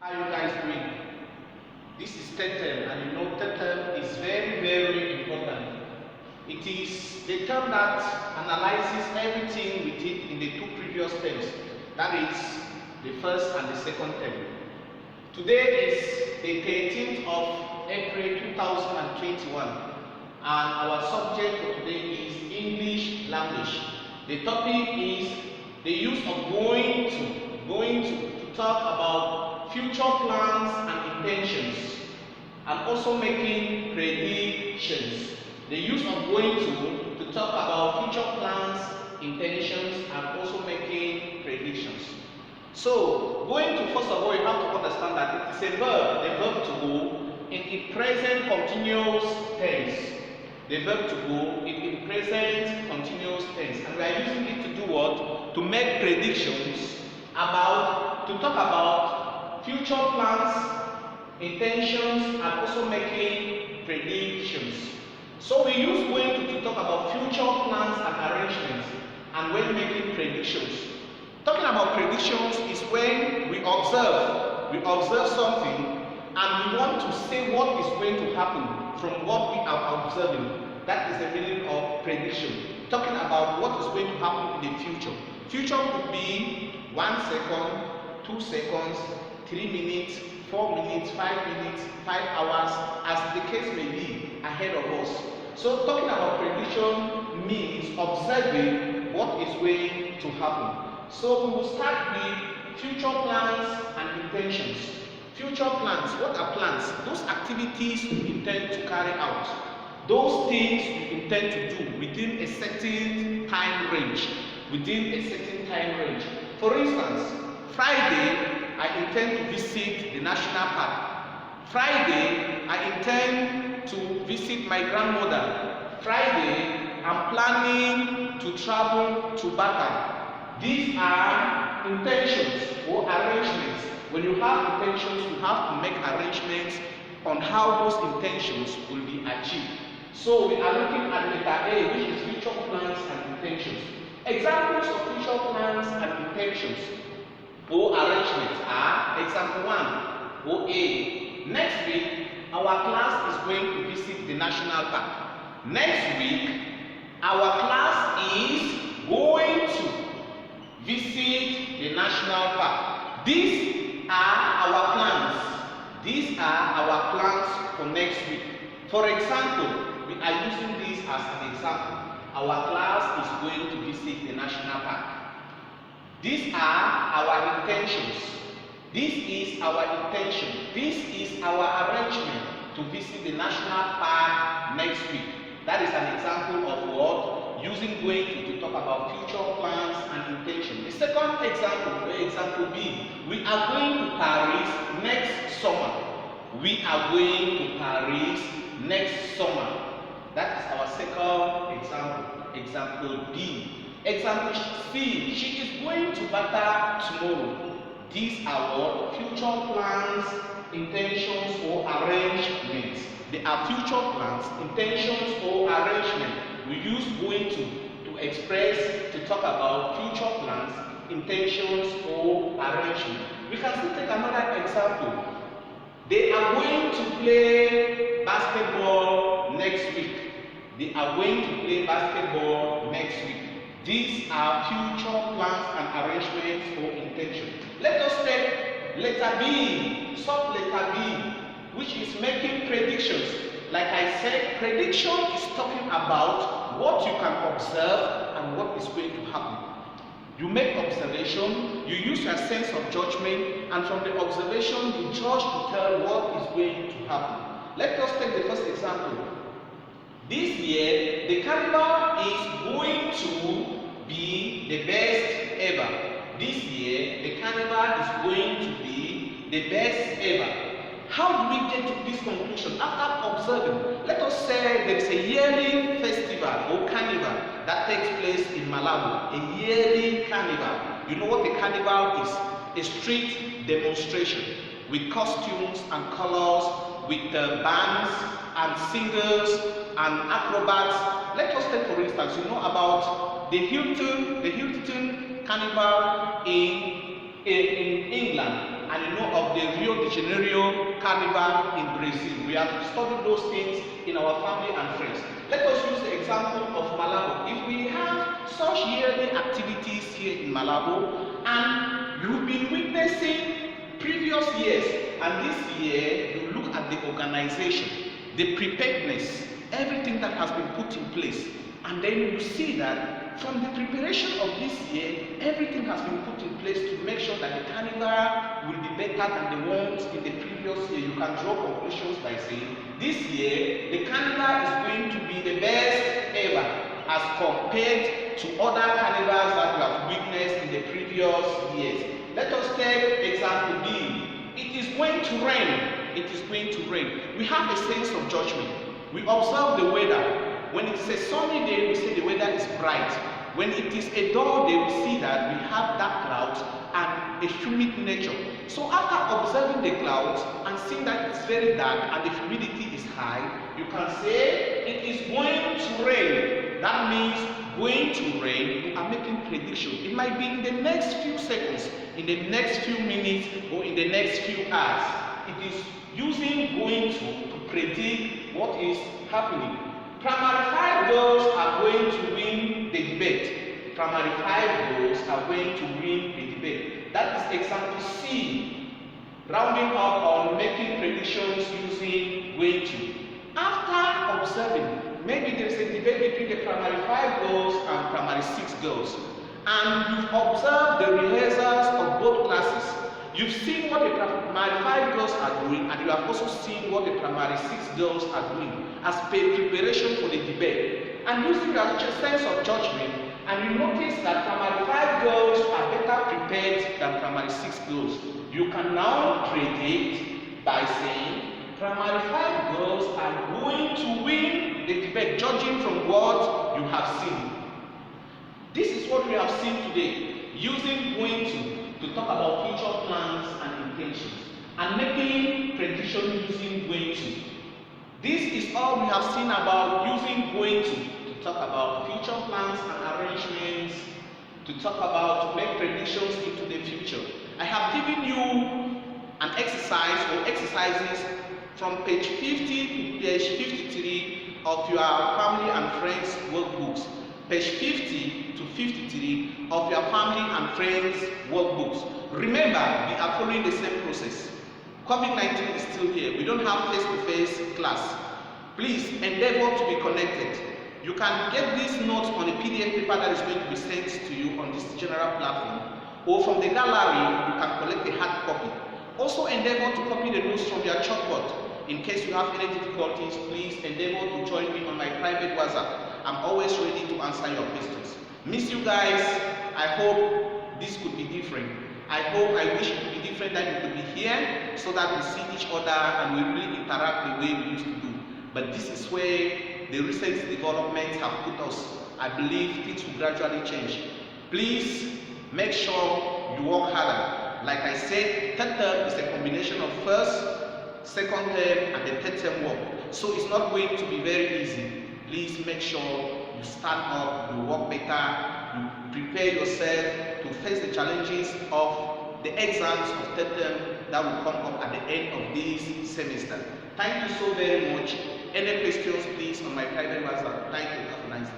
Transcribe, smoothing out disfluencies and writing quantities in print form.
How you guys doing? This is third term, and you know third term is very important. It is the term that analyzes everything we did in the two previous terms. That is the first and the second term. Today is the 13th of April 2021, and our subject for today is English language. The topic is the use of going to talk about future plans and intentions, and also making predictions. The use of going to talk about future plans, intentions, and also making predictions. So, going to, first of all, you have to understand that it is a verb to go in a present continuous tense. The verb to go in a present continuous tense, and we are using it to do what? To make predictions to talk about future plans, intentions, and also making predictions. So we use going to talk about future plans and arrangements, and when making predictions. Talking about predictions is when we observe something and we want to say what is going to happen from what we are observing. That is the meaning of prediction. Talking about what is going to happen in the future. Future could be 1 second, 2 seconds, 3 minutes, 4 minutes, 5 minutes, 5 hours, as the case may be ahead of us. So talking about prediction means observing what is going to happen. So we will start with future plans and intentions. Future plans, what are plans? Those activities we intend to carry out. Those things we intend to do within a certain time range. For instance, Friday, I intend to visit the national park. Friday, I intend to visit my grandmother. Friday, I'm planning to travel to Batam. These are intentions or arrangements. When you have intentions, you have to make arrangements on how those intentions will be achieved. So we are looking at letter A, which is future plans and intentions. Examples of future plans and intentions or arrangements are example 1, or A. Next week, our class is going to visit the national park. Next week, our class is going to visit the national park. These are our plans for next week. For example, we are using this as an example. Our class is going to visit the national park. These are our intentions. This is our intention. This is our arrangement to visit the national park next week. That is an example of what? Using going to talk about future plans and intention. The second example, example B, we are going to Paris next summer. We are going to Paris next summer. That is our second example. Example B. Example C, she is going to Bata tomorrow. These are what? Future plans, intentions, or arrangements. They are future plans, intentions, or arrangements. We use going to express, to talk about future plans, intentions, or arrangements. We can still take another example. They are going to play basketball next week. They are going to play basketball next week. These are future plans and arrangements or intentions. Let us take letter B, sub letter B, which is making predictions. Like I said, prediction is talking about what you can observe and what is going to happen. You make observation, you use your sense of judgment, and from the observation you judge to tell what is going to happen. Let us take the first example. This year, the carnival is going to be the best ever. This year, the carnival is going to be the best ever. How do we get to this conclusion? After observing, let us say there is a yearly festival or carnival that takes place in Malabo. A yearly carnival. You know what a carnival is? A street demonstration with costumes and colors, with bands and singers and acrobats. Let us take, for instance, you know about the Hilton Carnival in England. and you know of the Rio de Janeiro Carnival in Brazil. We have studied those things in our family and friends. Let us use the example of Malabo. If we have such yearly activities here in Malabo, and you've been witnessing previous years, and this year you look at the organization, the preparedness, everything that has been put in place, and then you see that from the preparation of this year, everything has been put in place to make sure that the carnival will be better than the ones in the previous year. You can draw conclusions by saying, this year, the carnival is going to be the best ever as compared to other carnivals that we have witnessed in the previous years. Let us take example B. It is going to rain. It is going to rain. We have a sense of judgment. We observe the weather. When it is a sunny day, we say the weather is bright. When it is a dull day, we see that we have dark clouds and a humid nature. So after observing the clouds and seeing that it's very dark and the humidity is high, you can say it is going to rain. That means going to rain. You are making prediction. It might be in the next few seconds, in the next few minutes, or in the next few hours. It is using going to predict what is happening. Primary 5 girls are going to win the debate. Primary 5 girls are going to win the debate. That is example C. Rounding up on making predictions using going to. After observing, maybe there is a debate between the primary 5 girls and primary 6 girls, and you've observed the rehearsals of both classes. You've seen what the primary 5 girls are doing, and you have also seen what the primary 6 girls are doing as preparation for the debate. And using your sense of judgment, and you notice that primary 5 girls are better prepared than primary 6 girls. You can now predict by saying primary 5 girls are going to win the debate, judging from what you have seen. This is what we have seen today, using going to talk about future plans and intentions, and making prediction using going to. This is all we have seen about using going to talk about future plans and arrangements, to talk about, to make predictions into the future. I have given you an exercise or exercises from page 50 to page 53 of your family and friends workbooks. Page 50 to 53 of your family and friends workbooks. Remember, we are following the same process. COVID-19 is still here. We don't have face-to-face class. Please endeavor to be connected. You can get these notes on a PDF paper that is going to be sent to you on this general platform, or from the gallery, you can collect a hard copy. Also endeavor to copy the notes from your chalkboard. In case you have any difficulties, please endeavor to join me on my private WhatsApp. I'm always ready to answer your questions. Miss you guys. I hope this could be different. I wish it could be different, that we could be here so that we see each other and we really interact the way we used to do. But this is where the recent developments have put us. I believe things will gradually change. Please make sure you work harder. Like I said, third term is a combination of first, second term, and the third term work. So it's not going to be very easy. Please make sure you stand up, you work better, you prepare yourself to face the challenges of the exams of third term that will come up at the end of this semester. Thank you so very much. Any questions, please, on my private WhatsApp. Thank you. Have a nice day.